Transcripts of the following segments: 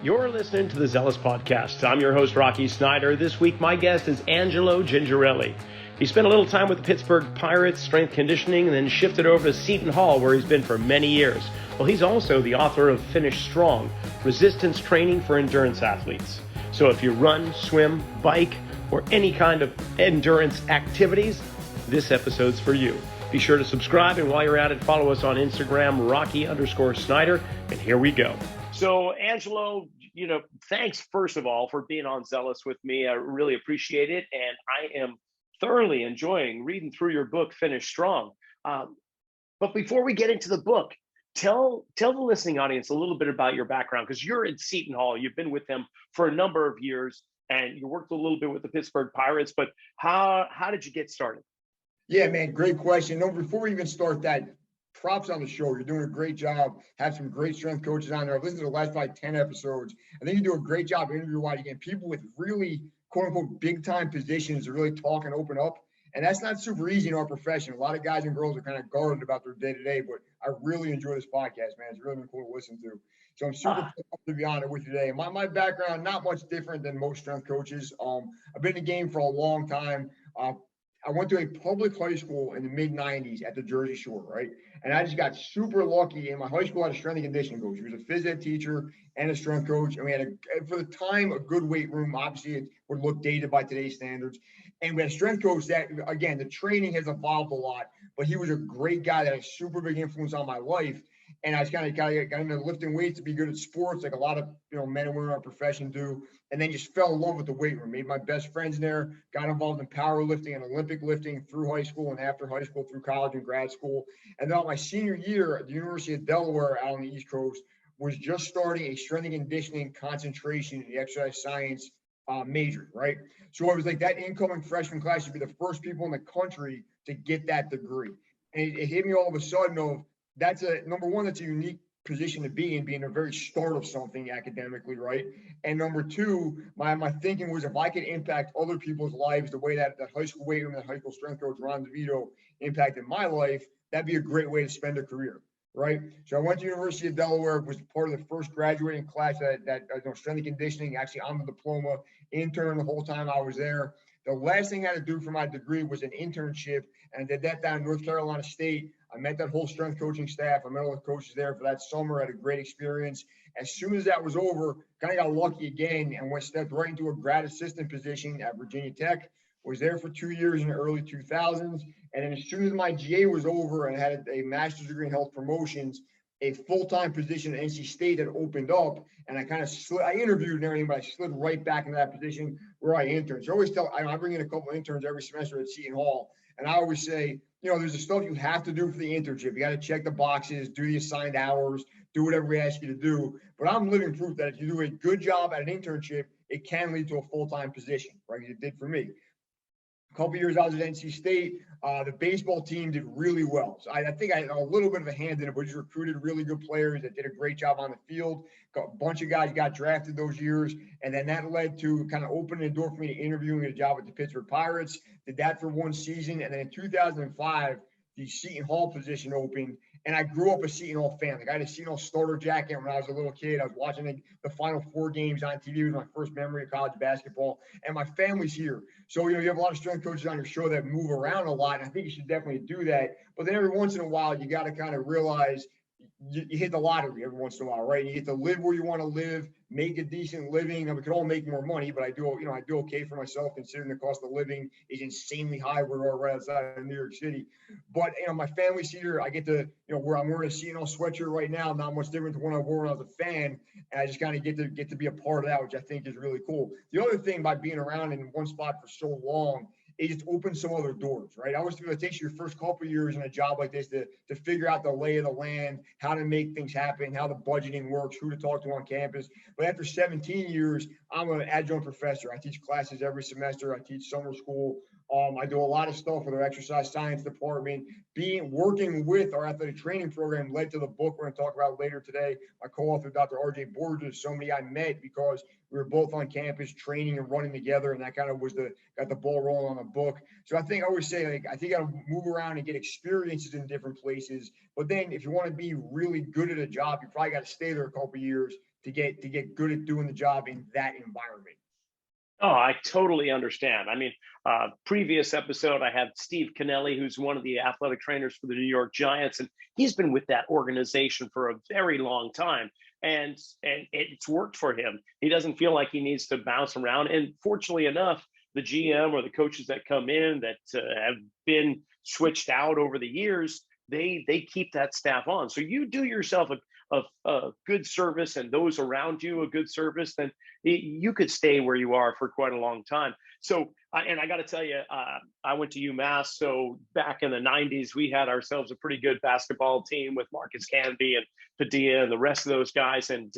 You're listening to the Zealous Podcast. I'm your host, Rocky Snyder. This week, my guest is Angelo Gingerelli. He spent a little time with the Pittsburgh Pirates, strength conditioning, and then shifted over to Seton Hall, where he's been for many years. Well, he's also the author of Finish Strong, Resistance Training for Endurance Athletes. So if you run, swim, bike, or any kind of endurance activities, this episode's for you. Be sure to subscribe, and while you're at it, follow us on Instagram, Rocky_Snyder, and here we go. So, Angelo, thanks, first of all, for being on Zealous with me. I really appreciate it, and I am thoroughly enjoying reading through your book, Finish Strong. But before we get into the book, tell the listening audience a little bit about your background, because you're at Seton Hall. You've been with them for a number of years, and you worked a little bit with the Pittsburgh Pirates, but how did you get started? Yeah, man, great question. No, before we even start that, props on the show. You're doing a great job. Have some great strength coaches on there. I've listened to the last 10 episodes. I think you do a great job interview-wise. You get people with really, quote-unquote, big-time positions to really talk and open up. And that's not super easy in our profession. A lot of guys and girls are kind of guarded about their day-to-day, but I really enjoy this podcast, man. It's really been cool to listen to. So I'm super pumped to be on it with you today. My background, not much different than most strength coaches. I've been in the game for a long time. I went to a public high school in the mid-'90s at the Jersey Shore, right? And I just got super lucky. In my high school, I had a strength and conditioning coach. He was a phys ed teacher and a strength coach. And we had, for the time, a good weight room. Obviously, it would look dated by today's standards. And we had a strength coach that, again, the training has evolved a lot, but he was a great guy that had a super big influence on my life. And I was kind of got into lifting weights to be good at sports, like a lot of men and women in our profession do. And then just fell in love with the weight room. Made my best friends in there. Got involved in powerlifting and Olympic lifting through high school and after high school, through college and grad school. And then my senior year at the University of Delaware out on the East Coast, was just starting a strength and conditioning concentration in the exercise science major, right? So I was like, that incoming freshman class should be the first people in the country to get that degree. And it hit me all of a sudden of, that's number one, that's a unique position to be in, being a very start of something academically, right? And number two, my thinking was, if I could impact other people's lives the way that high school weight room, that high school strength coach Ron DeVito impacted my life, that'd be a great way to spend a career, right? So I went to University of Delaware, was part of the first graduating class that strength and conditioning, actually on the diploma, intern the whole time I was there. The last thing I had to do for my degree was an internship, and I did that down in North Carolina State. I met that whole strength coaching staff. I met all the coaches there for that summer. Had a great experience. As soon as that was over, kind of got lucky again and stepped right into a grad assistant position at Virginia Tech. Was there for 2 years in the early 2000s. And then as soon as my GA was over and I had a master's degree in health promotions, a full-time position at NC State had opened up, and I kind of I interviewed and everything, but I slid right back into that position where I interned. So I always I bring in a couple of interns every semester at Seton Hall, and I always say, there's the stuff you have to do for the internship. You got to check the boxes, do the assigned hours, do whatever we ask you to do. But I'm living proof that if you do a good job at an internship, it can lead to a full-time position, right? It did for me. A couple of years I was at NC State, the baseball team did really well. So I think I had a little bit of a hand in it, but just recruited really good players that did a great job on the field. Got a bunch of guys got drafted those years, and then that led to kind of opening the door for me to interviewing a job with the Pittsburgh Pirates. Did that for one season, and then in 2005, the Seton Hall position opened. And I grew up a Seton Hall fan. Like, I had a Seton Hall starter jacket when I was a little kid. I was watching the Final Four games on TV. It was my first memory of college basketball. And my family's here. So, you have a lot of strength coaches on your show that move around a lot. And I think you should definitely do that. But then every once in a while, you got to kind of realize you hit the lottery every once in a while, right? You get to live where you want to live, make a decent living. We could all make more money, but I do okay for myself, considering the cost of living is insanely high. We're right outside of New York City. But, my family's here. I get to, where I'm wearing a Seton Hall sweatshirt right now, not much different than when I wore when I was a fan. And I just kind of get to be a part of that, which I think is really cool. The other thing by being around in one spot for so long, it just opens some other doors, right? I always feel it takes you your first couple of years in a job like this to figure out the lay of the land, how to make things happen, how the budgeting works, who to talk to on campus. But after 17 years, I'm an adjunct professor. I teach classes every semester. I teach summer school. I do a lot of stuff with our exercise science department. Working with our athletic training program led to the book we're going to talk about later today. My co-author, Dr. RJ Borges, somebody I met because we were both on campus training and running together, and that kind of got the ball rolling on the book. So I always say, like, I think I gotta move around and get experiences in different places. But then if you want to be really good at a job, you probably got to stay there a couple of years to get good at doing the job in that environment. Oh, I totally understand. I mean, previous episode, I had Steve Kennelly, who's one of the athletic trainers for the New York Giants, and he's been with that organization for a very long time, and it's worked for him. He doesn't feel like he needs to bounce around. And fortunately enough, the GM or the coaches that come in that have been switched out over the years, they keep that staff on. So you do yourself a good service, and those around you a good service, then you could stay where you are for quite a long time. So, and I got to tell you, I went to UMass. So back in the 90s, we had ourselves a pretty good basketball team with Marcus Canby and Padilla and the rest of those guys. And,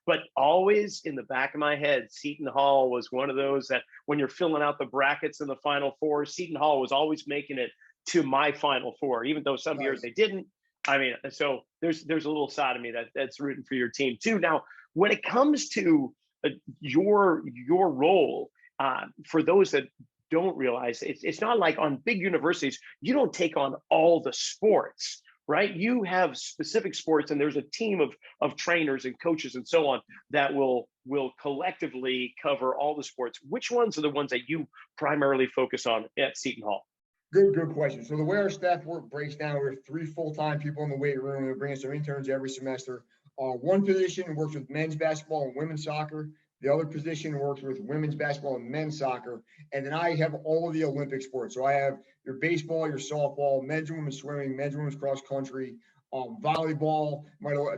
but always in the back of my head, Seton Hall was one of those that when you're filling out the brackets in the Final Four, Seton Hall was always making it to my Final Four, even though some years they didn't. I mean, so there's a little side of me that's rooting for your team too. Now, when it comes to your role, for those that don't realize, it's not like on big universities, you don't take on all the sports, right? You have specific sports, and there's a team of trainers and coaches and so on that will collectively cover all the sports. Which ones are the ones that you primarily focus on at Seton Hall? Good question. So the way our staff work breaks down, we have 3 full-time people in the weight room. We bring in some interns every semester. One position works with men's basketball and women's soccer. The other position works with women's basketball and men's soccer. And then I have all of the Olympic sports. So I have your baseball, your softball, men's and women's swimming, men's and women's cross country, volleyball,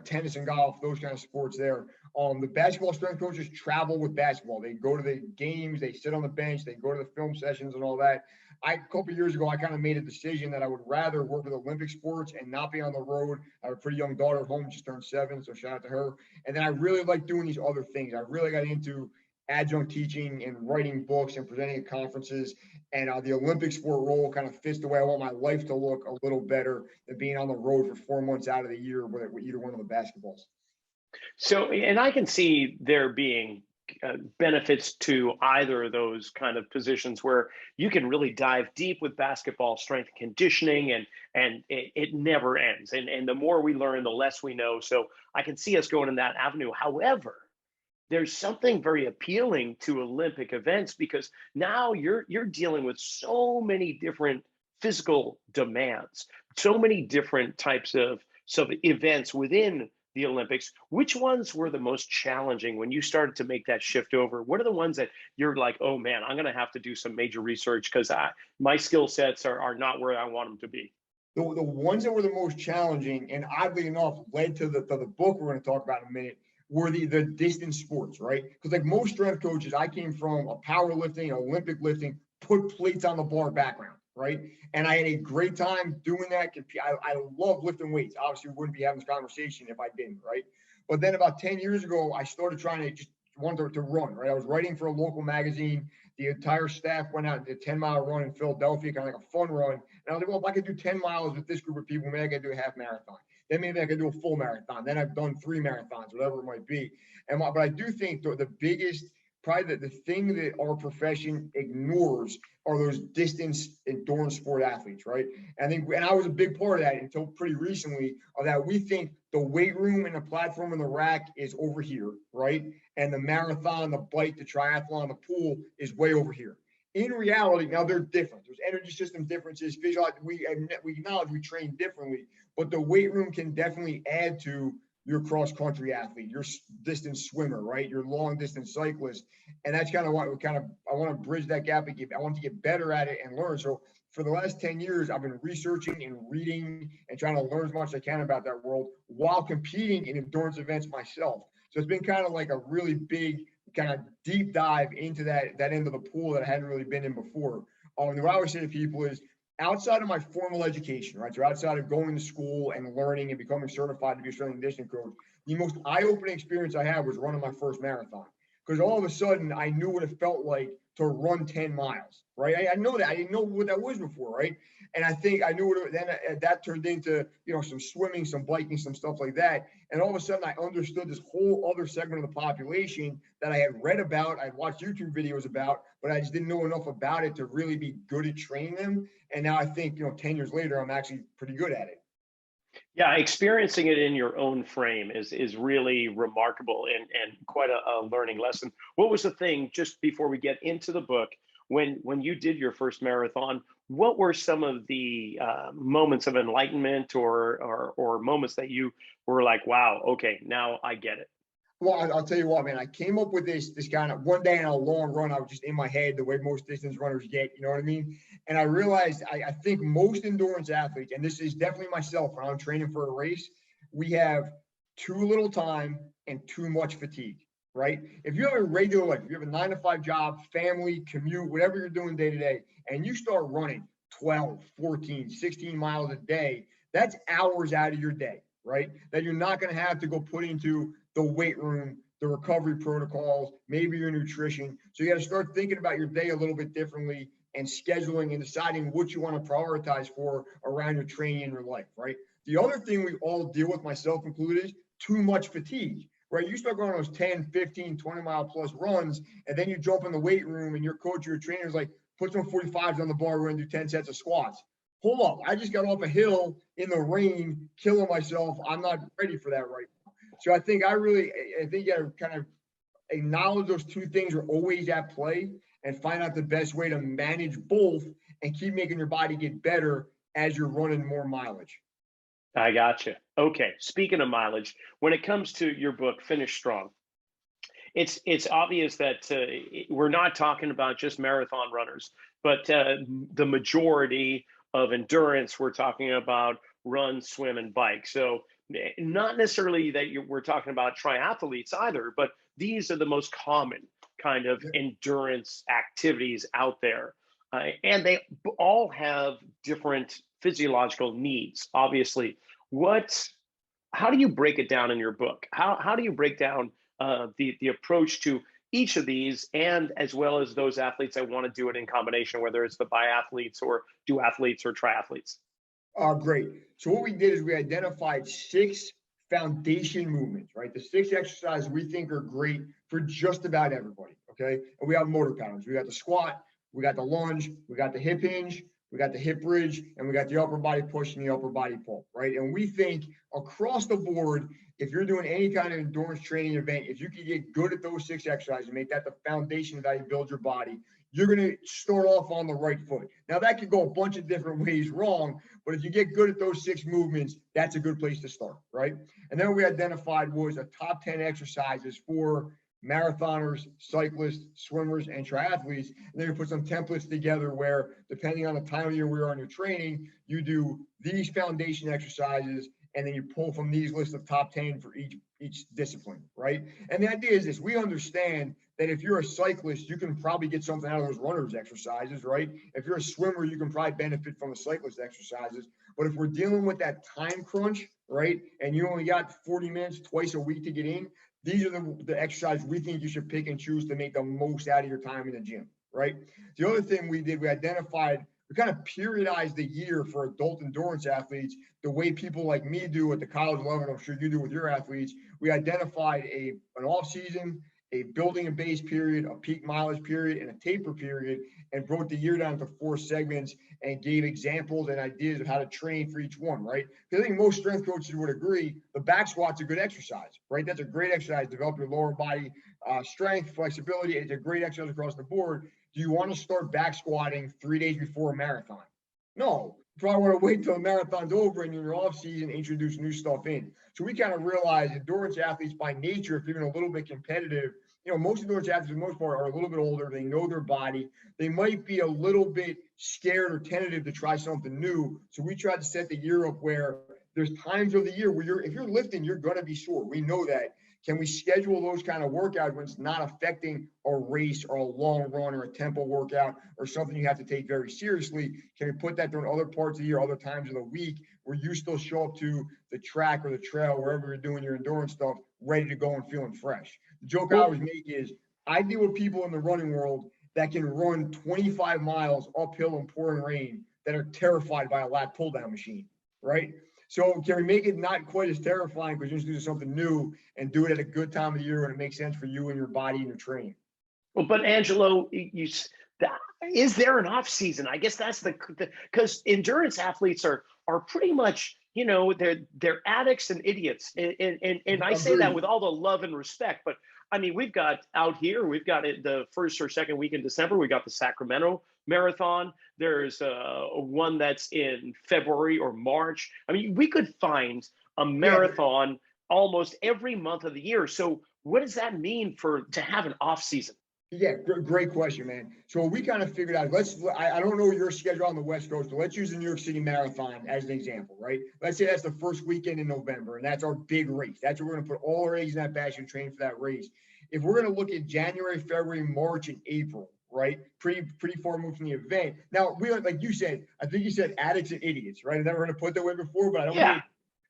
tennis and golf, those kind of sports there. The basketball strength coaches travel with basketball. They go to the games, they sit on the bench, they go to the film sessions and all that. A couple of years ago, I kind of made a decision that I would rather work with Olympic sports and not be on the road. I have a pretty young daughter at home, just turned 7, so shout out to her. And then I really like doing these other things. I really got into adjunct teaching and writing books and presenting at conferences. And the Olympic sport role kind of fits the way I want my life to look a little better than being on the road for 4 months out of the year with either one of the basketballs. So, and I can see there being benefits to either of those kind of positions where you can really dive deep with basketball strength and conditioning, and it never ends. And the more we learn, the less we know. So I can see us going in that avenue. However, there's something very appealing to Olympic events because now you're dealing with so many different physical demands, so many different types of events within the Olympics. Which ones were the most challenging when you started to make that shift over? What are the ones that you're like, oh man, I'm going to have to do some major research because my skill sets are not where I want them to be? The ones that were the most challenging, and oddly enough, led to the book we're going to talk about in a minute, were the distance sports, right? Because like most strength coaches, I came from a powerlifting, Olympic lifting, put plates on the bar background, right? And I had a great time doing that. I love lifting weights. Obviously, we wouldn't be having this conversation if I didn't, right? But then about 10 years ago, I started trying to just wanted to run, right? I was writing for a local magazine. The entire staff went out and did a 10-mile run in Philadelphia, kind of like a fun run. And I was like, well, if I could do 10 miles with this group of people, maybe I could do a half marathon. Then maybe I could do a full marathon. Then I've done 3 marathons, whatever it might be. But I do think the biggest, probably the thing that our profession ignores are those distance endurance sport athletes, right? And I was a big part of that until pretty recently, of that we think the weight room and the platform and the rack is over here, right? And the marathon, the bike, the triathlon, the pool is way over here. In reality, now they're different. There's energy system differences, physiology. We acknowledge we train differently, but the weight room can definitely add to your cross-country athlete, your distance swimmer, right? Your long-distance cyclist. And that's kind of what I want to bridge that gap and I want to get better at it and learn. So for the last 10 years, I've been researching and reading and trying to learn as much as I can about that world while competing in endurance events myself. So it's been kind of like a really big kind of deep dive into that end of the pool that I hadn't really been in before. What I always say to people is, outside of my formal education, right? So outside of going to school and learning and becoming certified to be a strength and conditioning coach, the most eye-opening experience I had was running my first marathon. because all of a sudden I knew what it felt like to run 10 miles, right? I know that. I didn't know what that was before, right? And I think I knew what then that turned into, some swimming, some biking, some stuff like that. And all of a sudden I understood this whole other segment of the population that I had read about, I'd watched YouTube videos about, but I just didn't know enough about it to really be good at training them. And now I think, 10 years later, I'm actually pretty good at it. Yeah, experiencing it in your own frame is really remarkable and quite a learning lesson. What was the thing, just before we get into the book, when you did your first marathon? What were some of the moments of enlightenment or moments that you were like, wow, okay, now I get it? Well, I'll tell you what, man. I came up with this kind of one day in a long run. I was just in my head the way most distance runners get. You know what I mean? And I realized I think most endurance athletes, and this is definitely myself when I'm training for a race, we have too little time and too much fatigue. Right? If you have a regular life, if you have a 9 to 5 job, family, commute, whatever you're doing day to day, and you start running 12, 14, 16 miles a day, that's hours out of your day, right? That you're not going to have to go put into the weight room, the recovery protocols, maybe your nutrition. So you got to start thinking about your day a little bit differently and scheduling and deciding what you want to prioritize for around your training in your life, right? The other thing we all deal with, myself included, is too much fatigue, right? You start going on those 10, 15, 20-mile plus runs, and then you jump in the weight room and your coach or your trainer is like, put some 45s on the bar, we're going to do 10 sets of squats. Hold up, I just got off a hill in the rain, killing myself. I'm not ready for that right now. So I think you got to kind of acknowledge those two things are always at play and find out the best way to manage both and keep making your body get better as you're running more mileage. I gotcha. Okay, speaking of mileage, when it comes to your book, Finish Strong, it's obvious that we're not talking about just marathon runners, but the majority of endurance, we're talking about run, swim, and bike. So not necessarily that we're talking about triathletes either, but these are the most common kind of endurance activities out there. And they all have different physiological needs, obviously. How do you break it down in your book? How do you break down the approach to each of these, and as well as those athletes that want to do it in combination, whether it's the biathletes or duathletes or triathletes? Great. So what we did is we identified 6 foundation movements, right? The 6 exercises we think are great for just about everybody, okay? And we have motor patterns. We got the squat, we got the lunge, we got the hip hinge, we got the hip bridge, and we got the upper body push and the upper body pull, right? And we think across the board, if you're doing any kind of endurance training event, if you can get good at those 6 exercises and make that the foundation of how you build your body, you're going to start off on the right foot. Now, that could go a bunch of different ways wrong, but if you get good at those 6 movements, that's a good place to start, right? And then we identified was a top 10 exercises for marathoners, cyclists, swimmers, and triathletes. And then we put some templates together where, depending on the time of year we are on your training, you do these foundation exercises, and then you pull from these lists of top 10 for each discipline, right? And the idea is this: we understand that if you're a cyclist, you can probably get something out of those runners exercises, right? If you're a swimmer, you can probably benefit from the cyclist exercises. But if we're dealing with that time crunch, right, and you only got 40 minutes twice a week to get in, these are the exercises we think you should pick and choose to make the most out of your time in the gym, right? The other thing we did, we kind of periodized the year for adult endurance athletes the way people like me do at the college level, I'm sure you do with your athletes. We identified an off season, a building and base period, a peak mileage period, and a taper period, and broke the year down into 4 segments and gave examples and ideas of how to train for each one, right? Because I think most strength coaches would agree the back squat's a good exercise, right? That's a great exercise, develop your lower body strength, flexibility. It's a great exercise across the board. Do you want to start back squatting 3 days before a marathon? No. You probably want to wait till the marathon's over and in your off season, introduce new stuff in. So we kind of realized endurance athletes by nature, if you're even a little bit competitive, most endurance athletes for the most part are a little bit older. They know their body. They might be a little bit scared or tentative to try something new. So we tried to set the year up where there's times of the year where if you're lifting, you're going to be sore. We know that. Can we schedule those kind of workouts when it's not affecting a race or a long run or a tempo workout or something you have to take very seriously? Can we put that during other parts of the year, other times of the week, where you still show up to the track or the trail, wherever you're doing your endurance stuff, ready to go and feeling fresh? The joke I always make is I deal with people in the running world that can run 25 miles uphill in pouring rain that are terrified by a lat pull down machine, right? So can we make it not quite as terrifying because you're just doing something new and do it at a good time of the year when it makes sense for you and your body and your training? Well, but Angelo, is there an off season? I guess that's because endurance athletes are pretty much, they're addicts and idiots, and I say that Agreed. with all the love and respect. But I mean, we've got out here, we've got it the first or second week in December. We got the Sacramento Marathon. There's one that's in February or March. I mean, we could find a Yeah, marathon almost every month of the year. So what does that mean to have an off season? yeah, great question, man. So we kind of figured out, I don't know your schedule on the West Coast, but let's use the New York City Marathon as an example, right? Let's say that's the first weekend in November, and that's our big race. That's where we're going to put all our eggs in that basket and train for that race. If we're going to look at January, February, March, and April, right? Pretty far moved from the event. Now, we are, like you said, I think you said addicts and idiots, right? I never heard it put that way before, but I don't Yeah.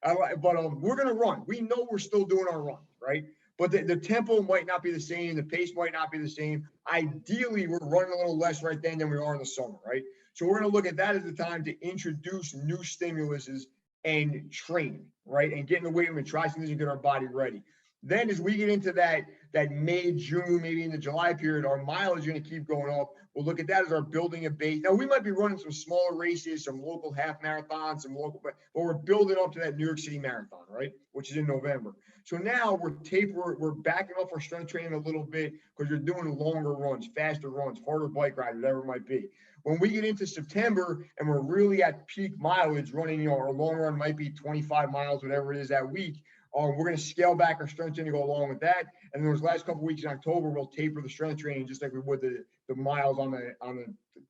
mean, but we're going to run. We know we're still doing our runs, right? But the tempo might not be the same. The pace might not be the same. Ideally, we're running a little less right then than we are in the summer, right? So we're going to look at that as the time to introduce new stimuluses and train, right? And get in the weight room and try some things and get our body ready. Then as we get into that May, June, maybe in the July period, our mileage is going to keep going up. We'll look at that as our building a base. Now we might be running some smaller races, some local half marathons, but we're building up to that New York City Marathon, right? Which is in November. So now we're backing off our strength training a little bit because you're doing longer runs, faster runs, harder bike rides, whatever it might be. When we get into September and we're really at peak mileage running, our long run might be 25 miles, whatever it is that week. We're going to scale back our strength training to go along with that. And those last couple of weeks in October, we'll taper the strength training just like we would the miles on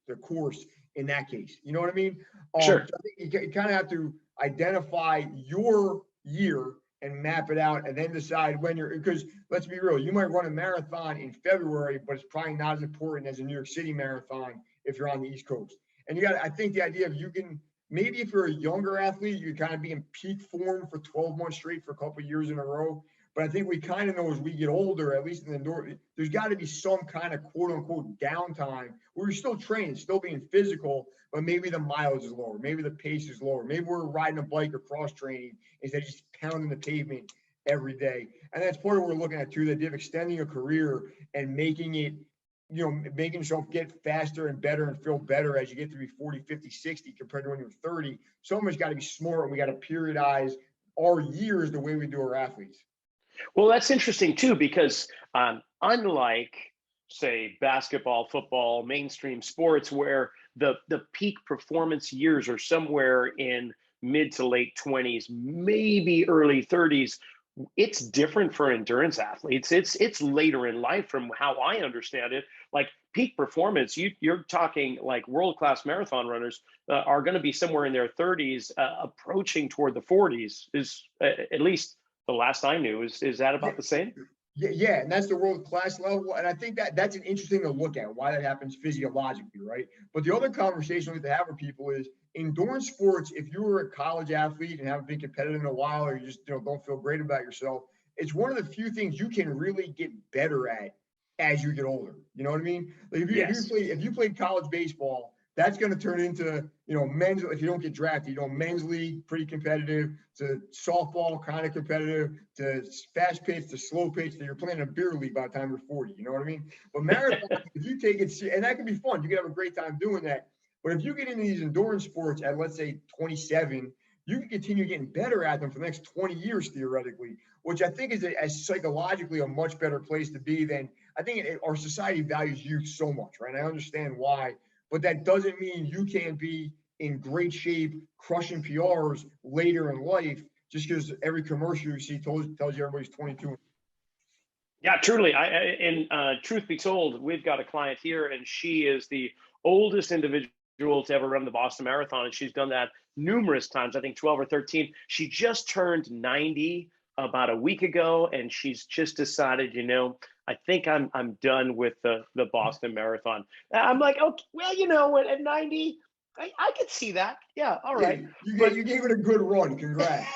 the course in that case. You know what I mean? Sure. So I think you kind of have to identify your year and map it out and then decide when because let's be real, you might run a marathon in February, but it's probably not as important as a New York City Marathon if you're on the East Coast. And I think the idea of maybe if you're a younger athlete, you kind of be in peak form for 12 months straight for a couple of years in a row. But I think we kind of know as we get older, at least in the north, there's got to be some kind of quote unquote downtime where you're still training, still being physical, but maybe the mileage is lower. Maybe the pace is lower. Maybe we're riding a bike or cross training instead of just pounding the pavement every day. And that's part of what we're looking at too, the idea of extending a career and making it, making yourself get faster and better and feel better as you get to be 40, 50, 60 compared to when you're 30. Someone's got to be smart and we got to periodize our years the way we do our athletes. Well, that's interesting too, because unlike, say, basketball, football, mainstream sports, where the peak performance years are somewhere in mid to late 20s, maybe early 30s, it's different for endurance athletes. It's later in life, from how I understand it. Like peak performance, you're talking like world-class marathon runners are going to be somewhere in their 30s, approaching toward the 40s. Is at least the last I knew. Is that about the same? Yeah, and that's the world class level. And I think that's an interesting to look at why that happens physiologically, right? But the other conversation we have to have with people is endurance sports. If you were a college athlete and haven't been competitive in a while, or you just don't feel great about yourself, it's one of the few things you can really get better at as you get older. You know what I mean? Like Yes. if you played college baseball, that's going to turn into men's. If you don't get drafted, men's league pretty competitive, to softball kind of competitive, to fast pitch, to slow pitch. That you're playing a beer league by the time you're 40. You know what I mean? But marathon, if you take it, and that can be fun. You can have a great time doing that. But if you get into these endurance sports at, let's say, 27, you can continue getting better at them for the next 20 years theoretically, which I think is as psychologically a much better place to be than I think our society values youth so much, right? And I understand why, but that doesn't mean you can't be in great shape, crushing PRs later in life just because every commercial you see tells you everybody's 22. Yeah, truly. Truth be told, we've got a client here, and she is the oldest individual to ever run the Boston Marathon, and she's done that numerous times. I think 12 or 13. She just turned 90 about a week ago, and she's just decided, I think I'm done with the Boston Marathon. I'm like, okay, well, at 90, I could see that. Yeah, all right. Yeah, But you gave it a good run. Congrats.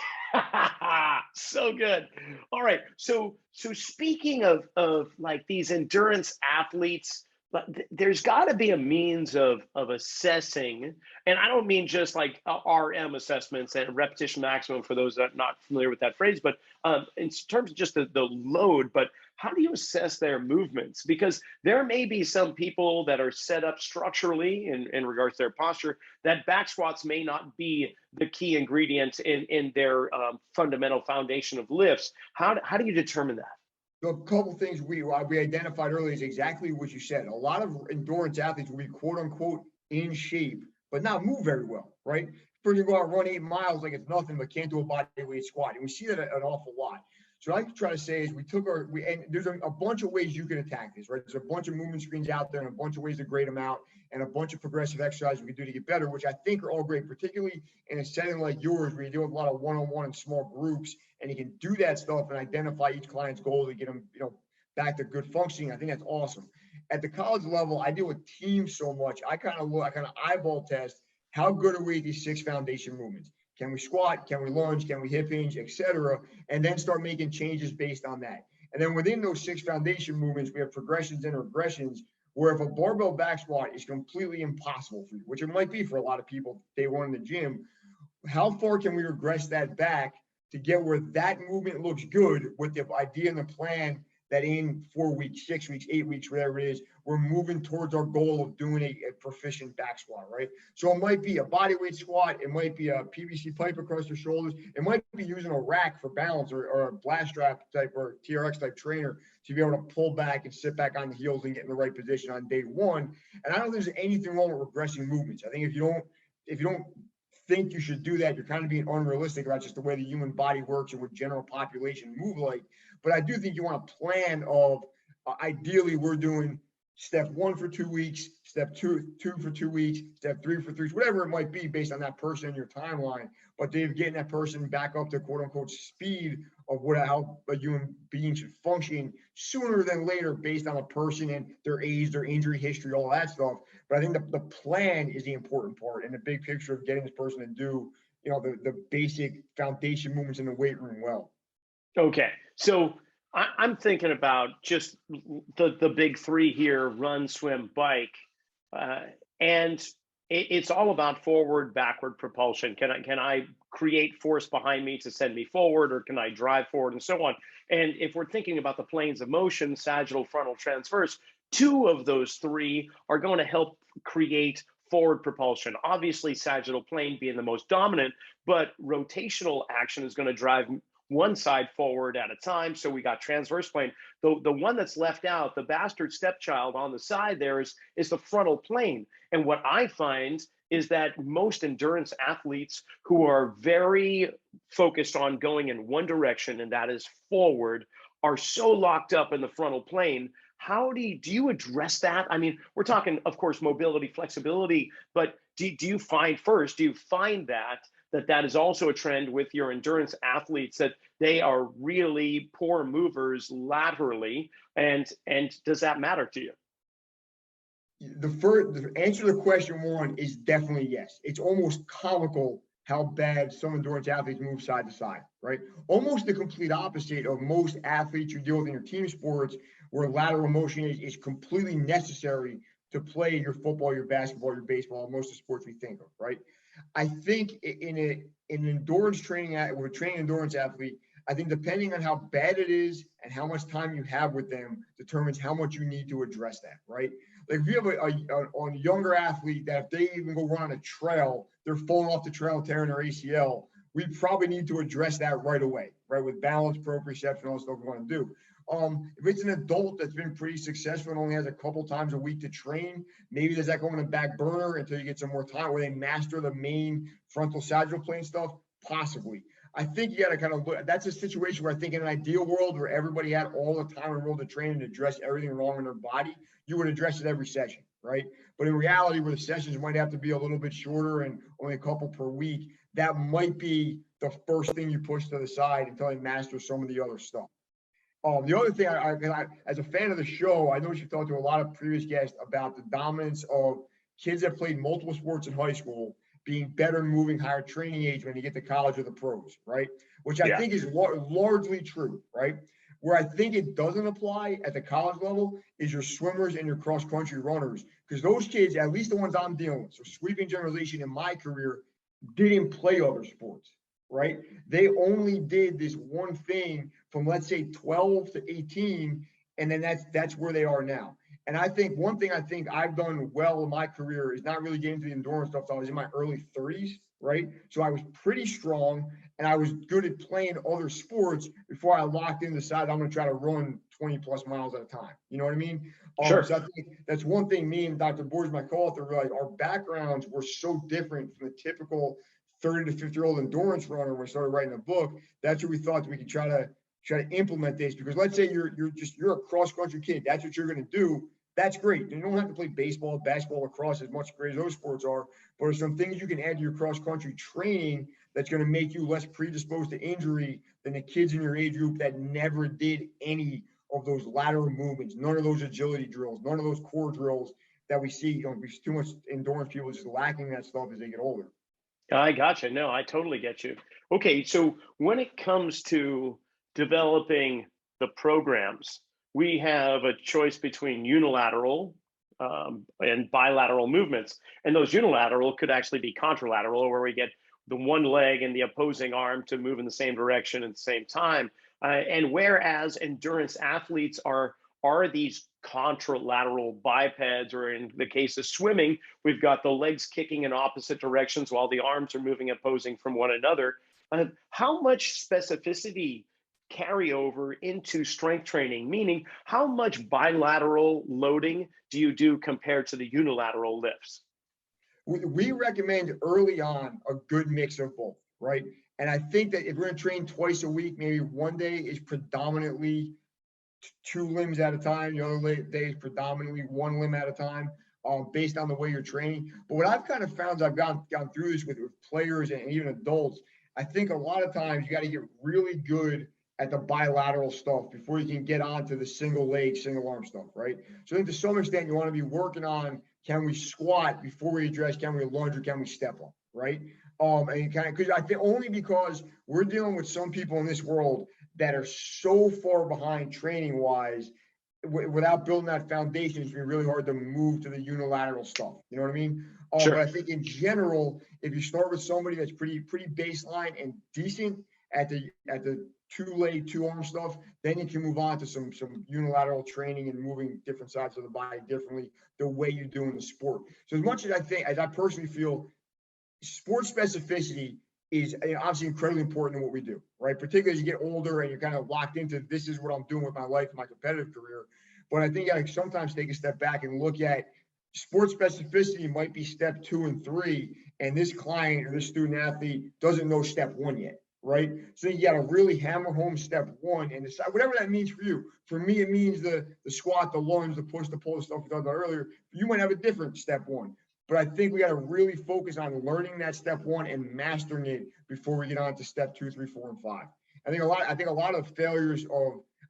So good. All right. So speaking of like these endurance athletes, but there's got to be a means of assessing, and I don't mean just like RM assessments and repetition maximum for those that are not familiar with that phrase, but in terms of just the load. But how do you assess their movements? Because there may be some people that are set up structurally in regards to their posture that back squats may not be the key ingredient in their fundamental foundation of lifts. How do you determine that? So a couple things we identified earlier is exactly what you said. A lot of endurance athletes will be quote unquote in shape, but not move very well, right? First, you go out and run 8 miles like it's nothing, but can't do a body weight squat, and we see that an awful lot. So what I try to say is and there's a bunch of ways you can attack this, right? There's a bunch of movement screens out there and a bunch of ways to grade them out and a bunch of progressive exercises we can do to get better, which I think are all great, particularly in a setting like yours where you deal with a lot of one-on-one and small groups, and you can do that stuff and identify each client's goal to get them, back to good functioning. I think that's awesome. At the college level, I deal with teams so much. I kind of eyeball test how good are we at these 6 foundation movements. Can we squat? Can we lunge? Can we hip hinge, etc.? And then start making changes based on that. And then within those 6 foundation movements, we have progressions and regressions where if a barbell back squat is completely impossible for you, which it might be for a lot of people day one in the gym, how far can we regress that back to get where that movement looks good with the idea and the plan that in 4 weeks, 6 weeks, 8 weeks, whatever it is, we're moving towards our goal of doing a proficient back squat, right? So it might be a body weight squat. It might be a PVC pipe across your shoulders. It might be using a rack for balance or a blast strap type or TRX type trainer to be able to pull back and sit back on the heels and get in the right position on day one. And I don't think there's anything wrong with regressing movements. I think if you don't think you should do that, you're kind of being unrealistic about just the way the human body works and what general population move like. But I do think you want a plan of ideally we're doing step 1 for 2 weeks, step two for 2 weeks, step 3 for 3, whatever it might be based on that person and your timeline. But they're getting that person back up to quote unquote speed of how a human being should function sooner than later based on the person and their age, their injury history, all that stuff. But I think the plan is the important part and the big picture of getting this person to do, the basic foundation movements in the weight room well. Okay, so I'm thinking about just the big three here: run, swim, bike, uh, and it's all about forward, backward propulsion. Can I create force behind me to send me forward, or can I drive forward, and so on? And if we're thinking about the planes of motion, sagittal, frontal, transverse, two of those three are going to help create forward propulsion. Obviously, sagittal plane being the most dominant, but rotational action is going to drive one side forward at a time. So we got transverse plane. The one that's left out, the bastard stepchild on the side there is the frontal plane. And what I find is that most endurance athletes who are very focused on going in one direction, and that is forward, are so locked up in the frontal plane. How do you address that? I mean, we're talking, of course, mobility, flexibility, but do you find that is also a trend with your endurance athletes, that they are really poor movers laterally, and does that matter to you? The answer to question 1 is definitely yes. It's almost comical how bad some endurance athletes move side to side, right? Almost the complete opposite of most athletes you deal with in your team sports, where lateral motion is completely necessary to play your football, your basketball, your baseball, most of the sports we think of, right? I think in an endurance training, with a training endurance athlete, I think depending on how bad it is and how much time you have with them determines how much you need to address that, right? Like if you have a younger athlete that if they even go run on a trail, they're falling off the trail, tearing their ACL, we probably need to address that right away, right? With balance, proprioception, all the stuff we want to do. If it's an adult that's been pretty successful and only has a couple times a week to train, maybe does that go on the back burner until you get some more time where they master the main frontal sagittal plane stuff? Possibly. I think you got to kind of look. That's a situation where I think in an ideal world where everybody had all the time in the world to train and address everything wrong in their body, you would address it every session, right? But in reality, where the sessions might have to be a little bit shorter and only a couple per week, that might be the first thing you push to the side until they master some of the other stuff. The other thing, I, as a fan of the show, I know you've talked to a lot of previous guests about the dominance of kids that played multiple sports in high school being better, moving higher training age when you get to college or the pros, right? Which I Yeah. think is largely true, right? Where I think it doesn't apply at the college level is your swimmers and your cross country runners, because those kids, at least the ones I'm dealing with, so sweeping generalization in my career, didn't play other sports, right? They only did this one thing from, let's say, 12 to 18, and then that's where they are now. And I think one thing I think I've done well in my career is not really getting to the endurance stuff till I was in my early 30s, right? So I was pretty strong and I was good at playing other sports before I locked in, decided I'm going to try to run 20 plus miles at a time. You know what I mean? Sure. So I think that's one thing me and Dr. Boers, my co-author, realized our backgrounds were so different from the typical 30 to 50-year-old endurance runner when we started writing a book. That's what we thought that we could try to implement this, because let's say you're a cross country kid. That's what you're going to do. That's great. You don't have to play baseball, basketball, lacrosse as much great as those sports are, but there's some things you can add to your cross country training that's going to make you less predisposed to injury than the kids in your age group that never did any of those lateral movements, none of those agility drills, none of those core drills that we see. There's too much endurance people just lacking that stuff as they get older. I gotcha. No, I totally get you. Okay, so when it comes to developing the programs, we have a choice between unilateral and bilateral movements. And those unilateral could actually be contralateral, where we get the one leg and the opposing arm to move in the same direction at the same time. And whereas endurance athletes are these contralateral bipeds, or in the case of swimming, we've got the legs kicking in opposite directions while the arms are moving opposing from one another. How much specificity carry over into strength training? Meaning, how much bilateral loading do you do compared to the unilateral lifts? We recommend early on a good mix of both, right? And I think that if we're going to train twice a week, maybe one day is predominantly 2 limbs at a time, the other day is predominantly 1 limb at a time, based on the way you're training. But what I've kind of found, I've gone through this with players and even adults, I think a lot of times you got to get really good at the bilateral stuff before you can get onto the single leg, single arm stuff, right? So I think to some extent you want to be working on, can we squat before we address, can we lunge, or can we step up, right? And kind of, because I think only because we're dealing with some people in this world that are so far behind training wise, without building that foundation, it's been really hard to move to the unilateral stuff. You know what I mean? Sure. But I think in general, if you start with somebody that's pretty baseline and decent at the 2-leg, 2-arm stuff, then you can move on to some unilateral training and moving different sides of the body differently, the way you do in the sport. So as much as I personally feel, sport specificity is obviously incredibly important in what we do, right? Particularly as you get older and you're kind of locked into, this is what I'm doing with my life, my competitive career. But I think I sometimes take a step back and look at sport specificity might be step 2 and 3, and this client or this student athlete doesn't know step 1 yet, right? So you got to really hammer home step 1 and decide whatever that means for you. For me, it means the squat, the lunge, the push, the pull, the stuff we talked about earlier. You might have a different step 1. But I think we got to really focus on learning that step 1 and mastering it before we get on to step 2, 3, 4, and 5. I think a lot of failures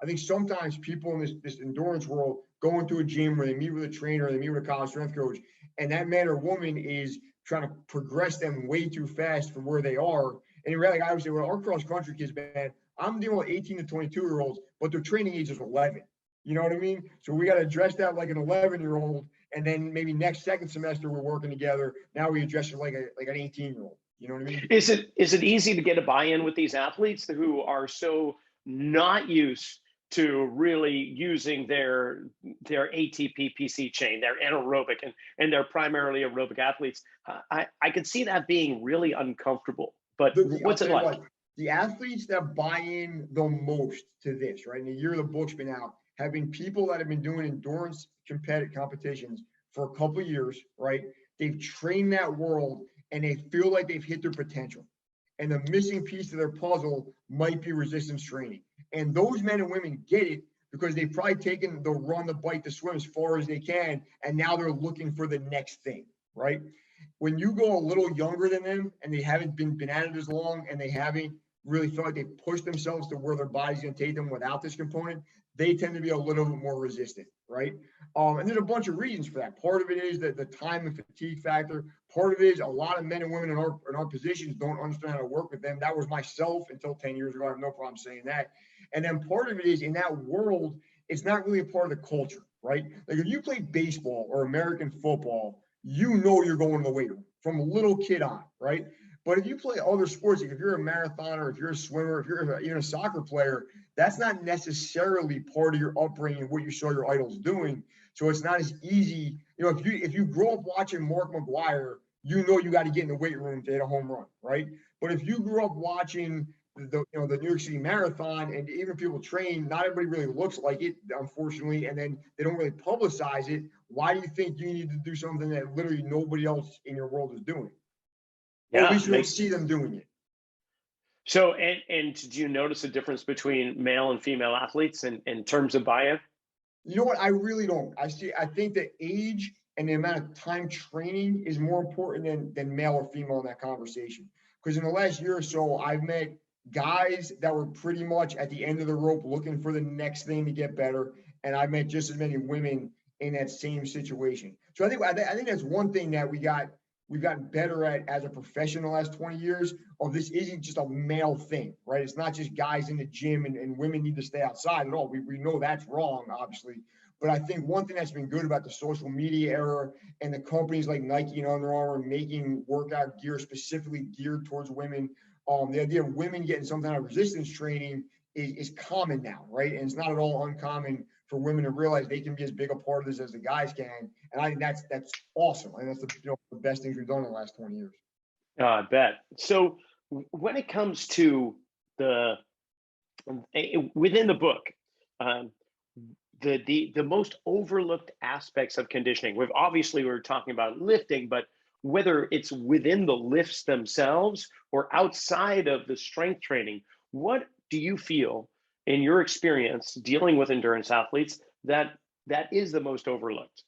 I think sometimes people in this endurance world go into a gym where they meet with a trainer, they meet with a college strength coach, and that man or woman is trying to progress them way too fast from where they are. And in reality, I would say, well, our cross country kids, man, I'm dealing with 18 to 22-year-olds, but their training age is 11. You know what I mean? So we got to address that like an 11-year-old. And then maybe second semester we're working together. Now we address it like an 18-year-old. You know what I mean? Is it easy to get a buy-in with these athletes who are so not used to really using their ATP PC chain, their anaerobic, and they're primarily aerobic athletes? I could see that being really uncomfortable. But what's it like? The athletes that buy in the most to this, right? In the year the book's been out, have been people that have been doing endurance competitions for a couple of years, right? They've trained that world and they feel like they've hit their potential. And the missing piece of their puzzle might be resistance training. And those men and women get it because they've probably taken the run, the bike, the swim as far as they can. And now they're looking for the next thing, right? When you go a little younger than them and they haven't been at it as long and they haven't really felt like they've pushed themselves to where their body's going to take them without this component, they tend to be a little bit more resistant, right? And there's a bunch of reasons for that. Part of it is that the time and fatigue factor. Part of it is a lot of men and women in our positions don't understand how to work with them. That was myself until 10 years ago. I have no problem saying that. And then part of it is in that world, it's not really a part of the culture, right? Like if you play baseball or American football, you know you're going to the weight room from a little kid on, right? But if you play other sports, like if you're a marathoner, if you're a swimmer, if you're even a soccer player, that's not necessarily part of your upbringing and what you saw your idols doing. So it's not as easy. If you grow up watching Mark McGwire, you know you got to get in the weight room to hit a home run, right? But if you grew up watching the New York City Marathon, and even people train, not everybody really looks like it, unfortunately, and then they don't really publicize it. Why do you think you need to do something that literally nobody else in your world is doing? Or at Yeah, least you don't see them doing it. so and did you notice a difference between male and female athletes in terms of buy-in? You know what? I really don't. I think that age and the amount of time training is more important than male or female in that conversation. Because in the last year or so, I've met guys that were pretty much at the end of the rope looking for the next thing to get better. And I've met just as many women in that same situation. So I think that's one thing that we've gotten better at as a profession the last 20 years. Of this isn't just a male thing, right? It's not just guys in the gym and women need to stay outside at all. We know that's wrong, obviously. But I think one thing that's been good about the social media era and the companies like Nike and Under Armour making workout gear specifically geared towards women, the idea of women getting some kind of resistance training is common now, right? And it's not at all uncommon for women to realize they can be as big a part of this as the guys can. And I think that's awesome. I think that's the best things we've done in the last 20 years. I bet. So when it comes to the within the book, um, the most overlooked aspects of conditioning. We're talking about lifting, but whether it's within the lifts themselves or outside of the strength training, what do you feel in your experience dealing with endurance athletes that is the most overlooked?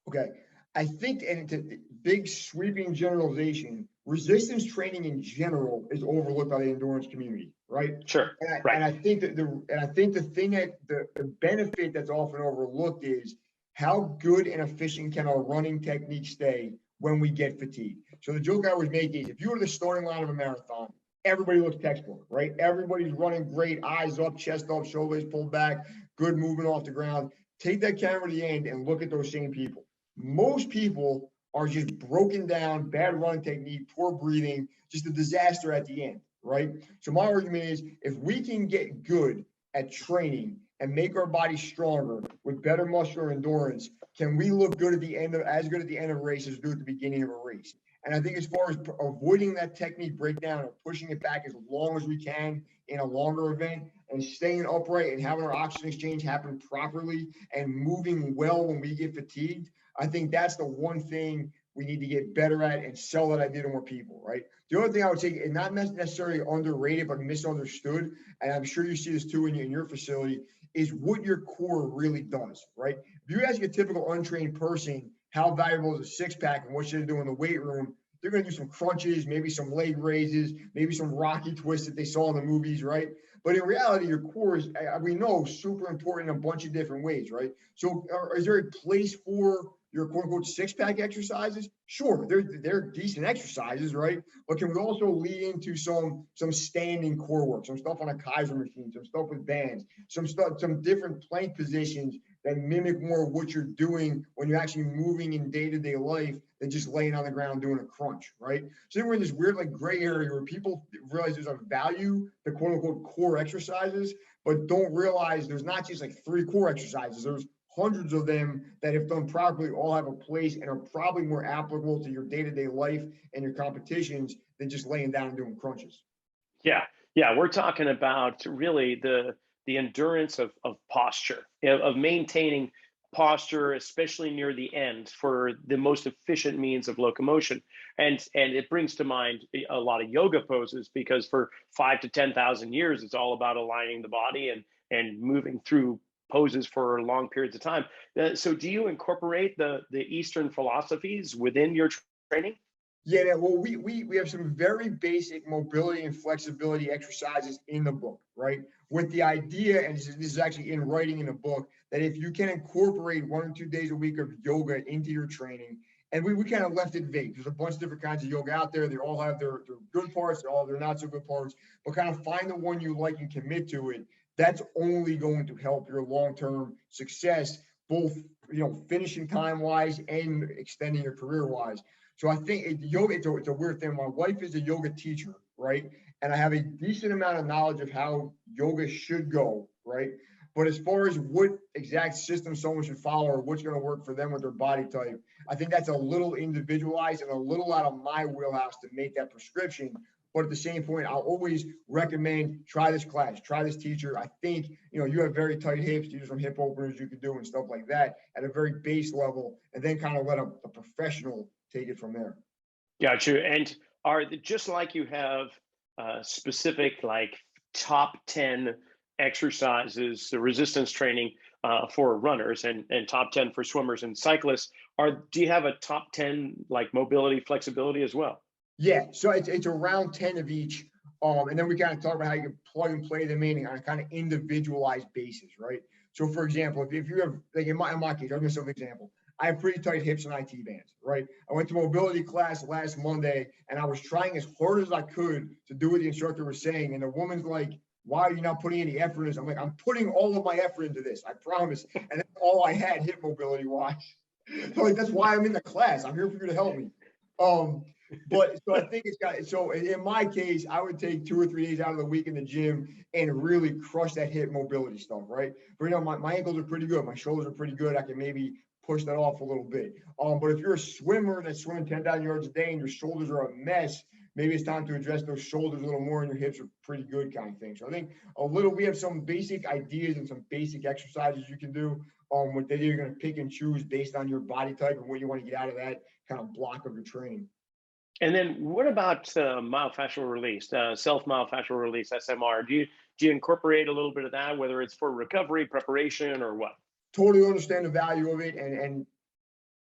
Okay. I think, and it's a big sweeping generalization, resistance training in general is overlooked by the endurance community, right? Sure. And I think that the thing that the benefit that's often overlooked is how good and efficient can our running technique stay when we get fatigued. So the joke I always make is if you were the starting line of a marathon, everybody looks textbook, right? Everybody's running great, eyes up, chest up, shoulders pulled back, good movement off the ground. Take that camera to the end and look at those same people. Most people are just broken down, bad running technique, poor breathing, just a disaster at the end, right? So my argument is if we can get good at training and make our body stronger with better muscular endurance, can we look good at the end of as good at the end of a race as we do at the beginning of a race? And I think as far as avoiding that technique breakdown or pushing it back as long as we can in a longer event and staying upright and having our oxygen exchange happen properly and moving well when we get fatigued, I think that's the one thing we need to get better at and sell that idea to more people, right? The other thing I would say, and not necessarily underrated, but misunderstood, and I'm sure you see this too in your facility, is what your core really does, right? If you ask a typical untrained person how valuable is a six-pack and what should they do in the weight room, they're going to do some crunches, maybe some leg raises, maybe some Rocky twists that they saw in the movies, right? But in reality, your core is, we know, super important in a bunch of different ways, right? So is there a place for your quote unquote six-pack exercises? Sure, they're decent exercises, right? But can we also lead into some standing core work, some stuff on a Kaiser machine, some stuff with bands, some different plank positions that mimic more of what you're doing when you're actually moving in day-to-day life than just laying on the ground doing a crunch, right? So then we're in this weird like gray area where people realize there's a value to quote unquote core exercises, but don't realize there's not just like 3 core exercises. There's hundreds of them that, if done properly, all have a place and are probably more applicable to your day-to-day life and your competitions than just laying down and doing crunches. Yeah, we're talking about really the endurance of posture, of maintaining posture, especially near the end, for the most efficient means of locomotion. And it brings to mind a lot of yoga poses, because for 5 to 10,000 years, it's all about aligning the body and moving through poses for long periods of time. So do you incorporate the Eastern philosophies within your training? Yeah, well, we have some very basic mobility and flexibility exercises in the book, right? With the idea, and this is actually in writing in the book, that if you can incorporate 1 or 2 days a week of yoga into your training, and we kind of left it vague. There's a bunch of different kinds of yoga out there. They all have their good parts, all their not so good parts, but kind of find the one you like and commit to it. That's only going to help your long-term success, both finishing time wise and extending your career wise. So I think yoga, it's a weird thing. My wife is a yoga teacher, right? And I have a decent amount of knowledge of how yoga should go, right? But as far as what exact system someone should follow or what's going to work for them with their body type, I think that's a little individualized and a little out of my wheelhouse to make that prescription. But at the same point, I'll always recommend try this class, try this teacher. I think, you have very tight hips, do some hip openers you could do and stuff like that at a very base level, and then kind of let a professional take it from there. Got you. And just like you have specific like top 10 exercises, the resistance training for runners and top 10 for swimmers and cyclists, do you have a top 10 like mobility, flexibility as well? Yeah, so it's around 10 of each. And then we kind of talk about how you can plug and play them in on a kind of individualized basis, right? So for example, if you have, like in my case, I'll give you an example. I have pretty tight hips and IT bands, right? I went to mobility class last Monday and I was trying as hard as I could to do what the instructor was saying. And the woman's like, why are you not putting any effort in this? I'm like, I'm putting all of my effort into this, I promise. And that's all I had hip mobility wise. So like, that's why I'm in the class. I'm here for you to help me. But so I think so in my case, I would take 2 or 3 days out of the week in the gym and really crush that hip mobility stuff, right? But my ankles are pretty good. My shoulders are pretty good. I can maybe push that off a little bit. But if you're a swimmer that's swimming 10,000 yards a day and your shoulders are a mess, maybe it's time to address those shoulders a little more and your hips are pretty good kind of thing. So I think we have some basic ideas and some basic exercises you can do what you're going to pick and choose based on your body type and what you want to get out of that kind of block of your training. And then what about myofascial release, self-myofascial release, SMR? Do you incorporate a little bit of that, whether it's for recovery, preparation, or what? Totally understand the value of it and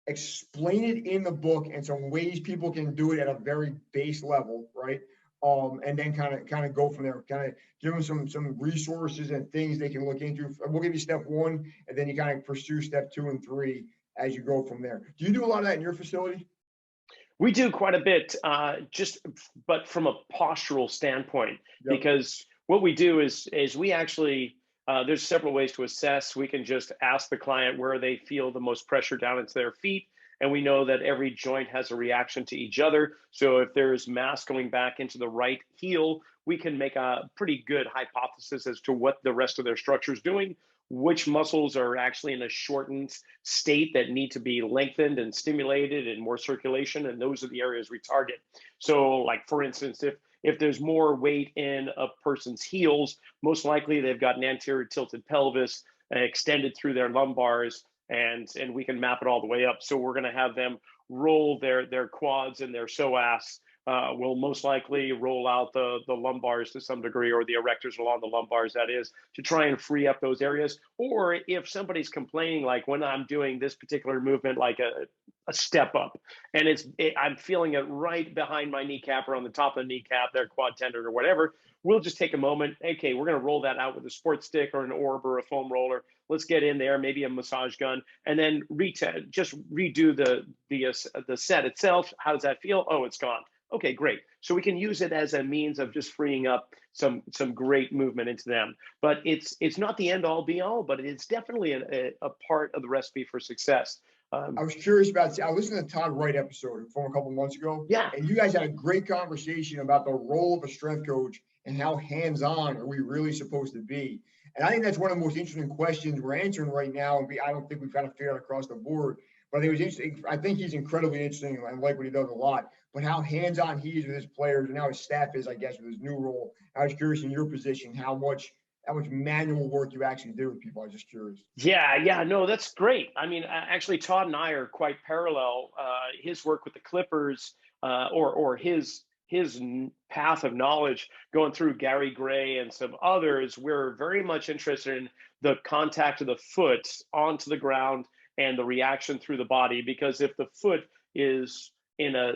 explain it in the book and some ways people can do it at a very base level, right? And then kind of go from there. Kind of give them some resources and things they can look into. We'll give you step 1, and then you kind of pursue step 2 and 3 as you go from there. Do you do a lot of that in your facility? We do quite a bit, but from a postural standpoint, Yep. because what we do is we actually there's several ways to assess. We can just ask the client where they feel the most pressure down into their feet, and we know that every joint has a reaction to each other. So if there's mass going back into the right heel, we can make a pretty good hypothesis as to what the rest of their structure is doing, which muscles are actually in a shortened state that need to be lengthened and stimulated and more circulation, and those are the areas we target. So like for instance, if there's more weight in a person's heels, most likely they've got an anterior tilted pelvis extended through their lumbars, and we can map it all the way up. So we're going to have them roll their quads and their psoas. Will most likely roll out the lumbars to some degree, or the erectors along the lumbars, that is, to try and free up those areas. Or if somebody's complaining, like when I'm doing this particular movement, like a step up, and I'm feeling it right behind my kneecap or on the top of the kneecap, their quad tendon or whatever, we'll just take a moment. Okay, we're going to roll that out with a sports stick or an orb or a foam roller. Let's get in there, maybe a massage gun, and then just redo the set itself. How does that feel? Oh, it's gone. Okay, great. So we can use it as a means of just freeing up some great movement into them. But it's not the end all be all, but it's definitely a part of the recipe for success. I was curious about, I listened to the Todd Wright episode from a couple months ago. Yeah. And you guys had a great conversation about the role of a strength coach and how hands-on are we really supposed to be. And I think that's one of the most interesting questions we're answering right now. And I don't think we've kind of figured out across the board. But I think it was interesting. I think he's incredibly interesting and like what he does a lot. But how hands-on he is with his players and how his staff is, I guess, with his new role. I was curious in your position how much manual work you actually do with people. I was just curious. Yeah, no, that's great. I mean, actually, Todd and I are quite parallel. His work with the Clippers, or his path of knowledge going through Gary Gray and some others, we're very much interested in the contact of the foot onto the ground and the reaction through the body. Because if the foot is in a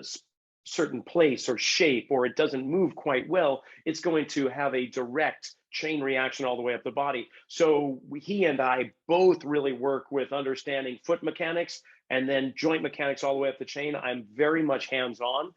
certain place or shape, or it doesn't move quite well, it's going to have a direct chain reaction all the way up the body. So he and I both really work with understanding foot mechanics and then joint mechanics all the way up the chain. I'm very much hands-on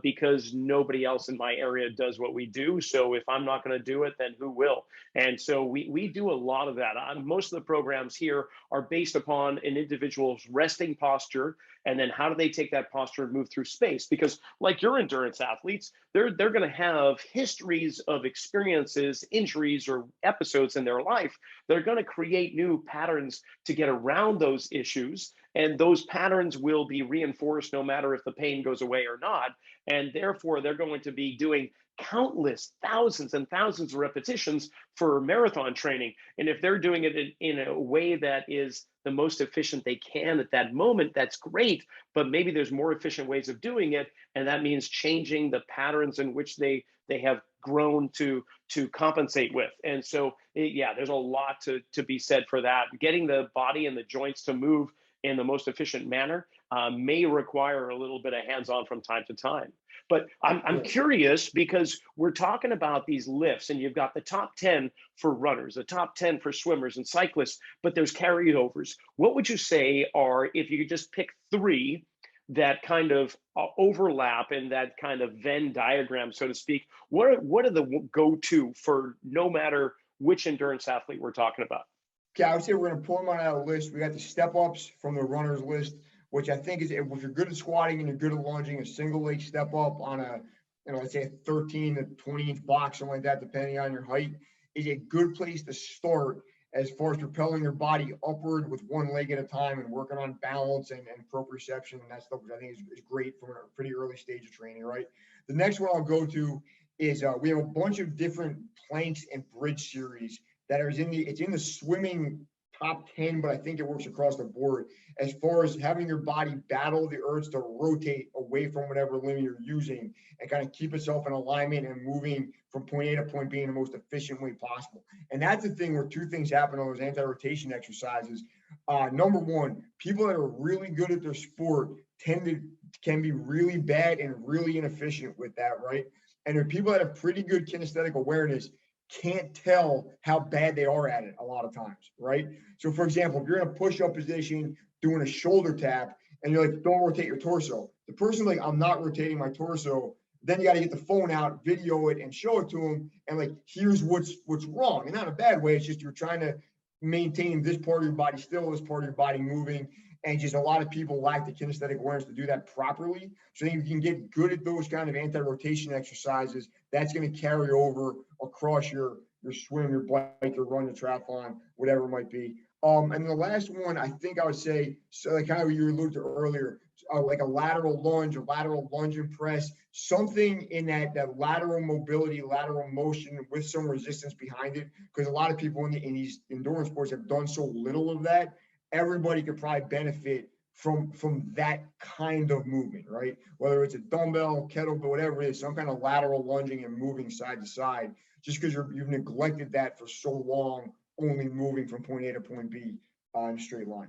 because nobody else in my area does what we do. So if I'm not going to do it, then who will? And so we do a lot of that. Most of the programs here are based upon an individual's resting posture, and then how do they take that posture and move through space? Because like your endurance athletes, they're going to have histories of experiences, injuries, or episodes in their life that are going to create new patterns to get around those issues. And those patterns will be reinforced no matter if the pain goes away or not. And therefore, they're going to be doing countless thousands and thousands of repetitions for marathon training. And if they're doing it in a way that is the most efficient they can at that moment, that's great. But maybe there's more efficient ways of doing it. And that means changing the patterns in which they have grown to compensate with. And so, yeah, there's a lot to be said for that. Getting the body and the joints to move in the most efficient manner may require a little bit of hands-on from time to time. But I'm curious because we're talking about these lifts, and you've got the top 10 for runners, the top 10 for swimmers and cyclists, but there's carryovers. What would you say are, if you could just pick three that kind of overlap in that kind of Venn diagram, so to speak, what are the go-to for no matter which endurance athlete we're talking about? Okay, I would say we're going to pull them on out of the list. We got the step ups from the runners list, which I think is, if you're good at squatting and you're good at lunging, a single leg step up on a, let's say a 13 to 20 inch box, something like that, depending on your height, is a good place to start as far as propelling your body upward with one leg at a time and working on balance and proprioception and that stuff, which I think is great from a pretty early stage of training, right? The next one I'll go to is we have a bunch of different planks and bridge series that are it's in the swimming top 10, but I think it works across the board as far as having your body battle the urge to rotate away from whatever limb you're using and kind of keep itself in alignment and moving from point A to point B in the most efficient way possible. And that's the thing where two things happen on those anti-rotation exercises. Number one, people that are really good at their sport can be really bad and really inefficient with that, right? And there are people that have pretty good kinesthetic awareness can't tell how bad they are at it a lot of times, right? So for example, if you're in a push-up position doing a shoulder tap and you're like, don't rotate your torso. The person like, I'm not rotating my torso. Then you got to get the phone out, video it, and show it to them. And like, here's what's wrong. And not in a bad way. It's just you're trying to maintain this part of your body still, this part of your body moving. And just a lot of people lack the kinesthetic awareness to do that properly. So if you can get good at those kind of anti-rotation exercises, that's going to carry over across your swim, your bike, your run, your triathlon, whatever it might be. And the last one, I think I would say, so like kind of you alluded to earlier, like a lateral lunge and press, something in that lateral mobility, lateral motion with some resistance behind it. Because a lot of people in these endurance sports have done so little of that. Everybody could probably benefit from that kind of movement, right? Whether it's a dumbbell, kettlebell, whatever it is, some kind of lateral lunging and moving side to side, just because you've neglected that for so long, only moving from point A to point B in a straight line.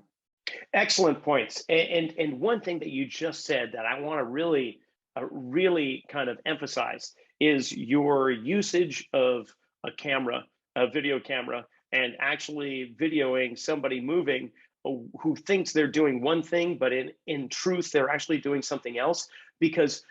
Excellent points. And one thing that you just said that I want to really kind of emphasize is your usage of a camera, a video camera, and actually videoing somebody moving who thinks they're doing one thing, but in truth, they're actually doing something else. Because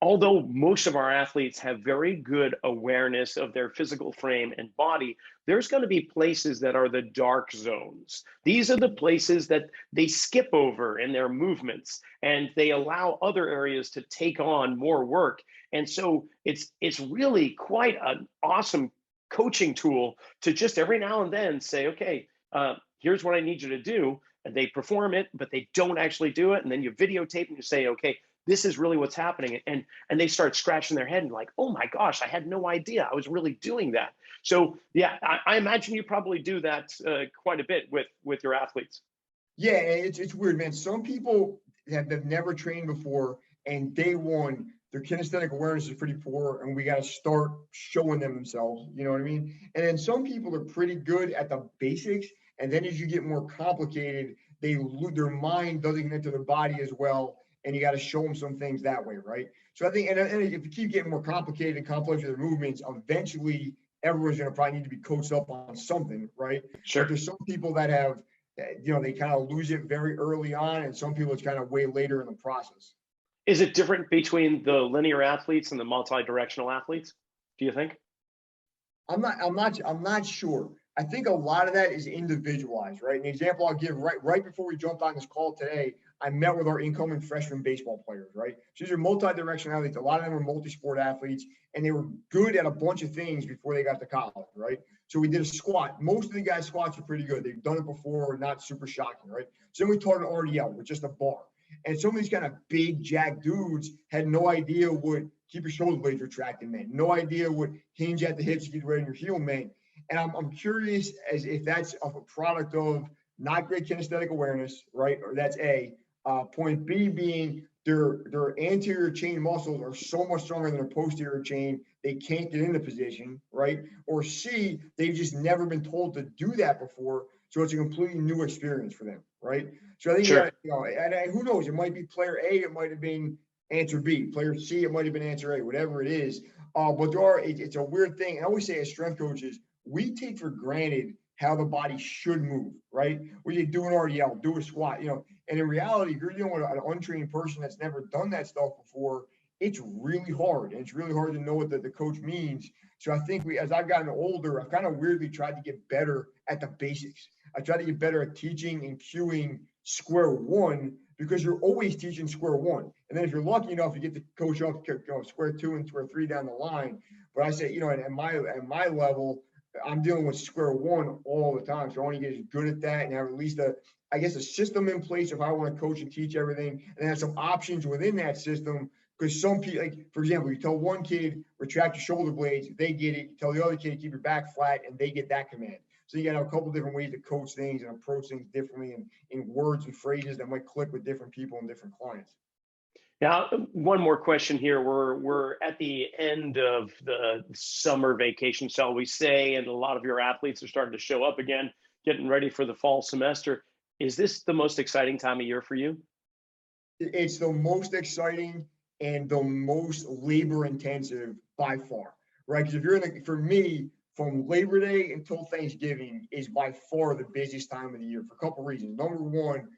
although most of our athletes have very good awareness of their physical frame and body, there's going to be places that are the dark zones. These are the places that they skip over in their movements, and they allow other areas to take on more work. And so it's really quite an awesome coaching tool to just every now and then say, okay, here's what I need you to do. And they perform it, but they don't actually do it. And then you videotape and you say, okay, this is really what's happening. And they start scratching their head and like, oh my gosh, I had no idea I was really doing that. So yeah, I imagine you probably do that quite a bit with your athletes. Yeah, it's weird, man. Some people have never trained before, and day one, their kinesthetic awareness is pretty poor, and we got to start showing them themselves. You know what I mean? And then some people are pretty good at the basics, and then as you get more complicated, their mind doesn't connect to their body as well, and you got to show them some things that way, right? So I think, and if you keep getting more complicated and complex with their movements, eventually everyone's going to probably need to be coached up on something, right? But Sure. there's some people that have, they kind of lose it very early on, and some people it's kind of way later in the process. Is it different between the linear athletes and the multi-directional athletes, do you think? I'm not sure. I think a lot of that is individualized, right? An example I'll give right before we jumped on this call today, I met with our incoming freshman baseball players, right? So these are multi-directional athletes. A lot of them were multi-sport athletes, and they were good at a bunch of things before they got to college, right? So we did a squat. Most of the guys' squats are pretty good. They've done it before, not super shocking, right? So then we taught an RDL with just a bar. And some of these kind of big jack dudes had no idea what keep your shoulder blades retracted meant, no idea what hinge at the hips, get ready your heel meant. And I'm curious as if that's a product of not great kinesthetic awareness, right? Or that's A. Point B being their anterior chain muscles are so much stronger than their posterior chain, they can't get into position, right? Or C, they've just never been told to do that before, so it's a completely new experience for them, right? So I think, Sure. and who knows, it might be player A, it might have been answer B, player C, it might have been answer A, whatever it is. But it's a weird thing. I always say as strength coaches, we take for granted how the body should move, right? We do an RDL, do a squat, and in reality, if you're dealing with an untrained person that's never done that stuff before, it's really hard. And it's really hard to know what the coach means. So I think as I've gotten older, I've kind of weirdly tried to get better at the basics. I try to get better at teaching and cueing square one, because you're always teaching square one. And then if you're lucky enough, you get to coach up square two and square three down the line. But I say, at my level, I'm dealing with square one all the time. So I want to get as good at that and have at least a system in place if I want to coach and teach everything, and have some options within that system. Because some people, like, for example, you tell one kid, retract your shoulder blades, they get it. You tell the other kid, keep your back flat, and they get that command. So you got a couple different ways to coach things and approach things differently, and in words and phrases that might click with different people and different clients. Now, one more question here. We're at the end of the summer vacation, shall we say, and a lot of your athletes are starting to show up again, getting ready for the fall semester. Is this the most exciting time of year for you? It's the most exciting and the most labor intensive by far, right? Because if you're for me, from Labor Day until Thanksgiving is by far the busiest time of the year for a couple of reasons. Number one,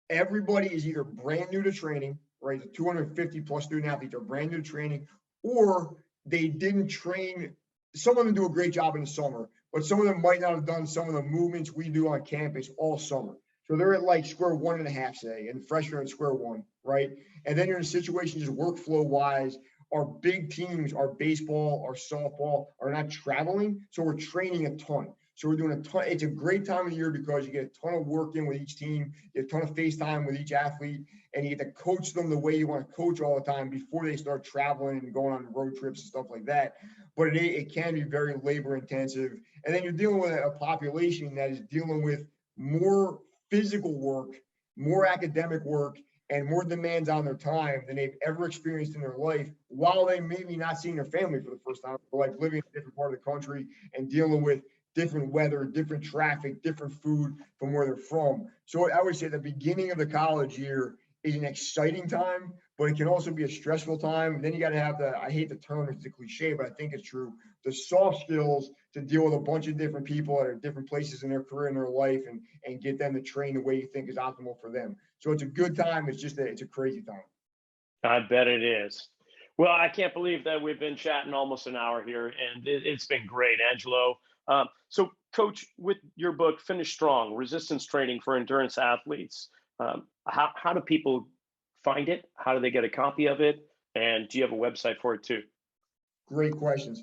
everybody is either brand new to training, right? The 250 plus student athletes are brand new to training, or they didn't train. Some of them do a great job in the summer, but some of them might not have done some of the movements we do on campus all summer. So they're at like square 1.5, say, and freshmen are at square one, right? And then you're in a situation just workflow wise, our big teams, our baseball, our softball are not traveling. So we're training a ton. So we're doing a ton. It's a great time of the year because you get a ton of work in with each team, you get a ton of face time with each athlete, and you get to coach them the way you want to coach all the time before they start traveling and going on road trips and stuff like that. But it can be very labor intensive. And then you're dealing with a population that is dealing with more physical work, more academic work, and more demands on their time than they've ever experienced in their life, while they maybe not seeing their family for the first time, or like living in a different part of the country and dealing with different weather, different traffic, different food from where they're from. So I would say the beginning of the college year is an exciting time, but it can also be a stressful time. And then you got to have I hate the term, it's a cliche, but I think it's true, the soft skills to deal with a bunch of different people at different places in their career and their life, and get them to train the way you think is optimal for them. So it's a good time. It's just it's a crazy time. I bet it is. Well, I can't believe that we've been chatting almost an hour here, and it's been great, Angelo. So, Coach, with your book, Finish Strong, Resistance Training for Endurance Athletes, how do people find it? How do they get a copy of it? And do you have a website for it too? Great questions.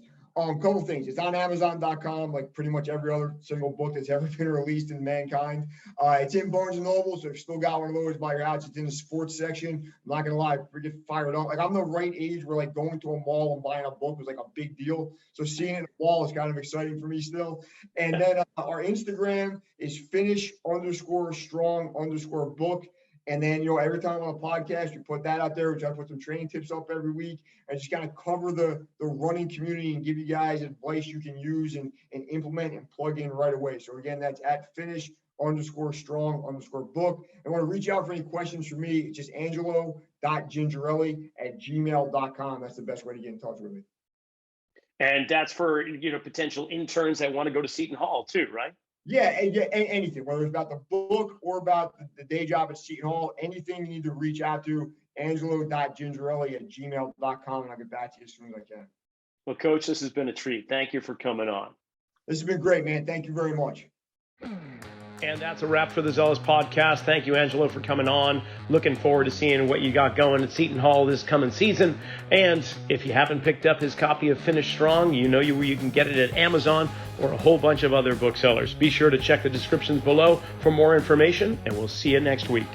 Couple things. It's on Amazon.com, like pretty much every other single book that's ever been released in mankind. It's in Barnes and Noble, so if you still got one of those by your house, it's in the sports section. I'm not gonna lie, we get fired up. Like, I'm the right age where like going to a mall and buying a book was like a big deal. So seeing it in the mall is kind of exciting for me still. And then our Instagram is finish_strong_book. And then, every time on a podcast, we put that out there. We try to put some training tips up every week and just kind of cover the running community and give you guys advice you can use and implement and plug in right away. So again, that's at Finish _strong_book. And want to reach out for any questions for me, it's just angelo.gingerelli@gmail.com. That's the best way to get in touch with me. And that's for, potential interns that want to go to Seton Hall too, right? Yeah, anything, whether it's about the book or about the day job at Seton Hall, anything you need to reach out to, angelo.gingerelli@gmail.com, and I'll get back to you as soon as I can. Well, Coach, this has been a treat. Thank you for coming on. This has been great, man. Thank you very much. And that's a wrap for the Zealous Podcast. Thank you, Angelo, for coming on. Looking forward to seeing what you got going at Seton Hall this coming season. And if you haven't picked up his copy of Finish Strong, where you can get it at Amazon or a whole bunch of other booksellers. Be sure to check the descriptions below for more information, and we'll see you next week.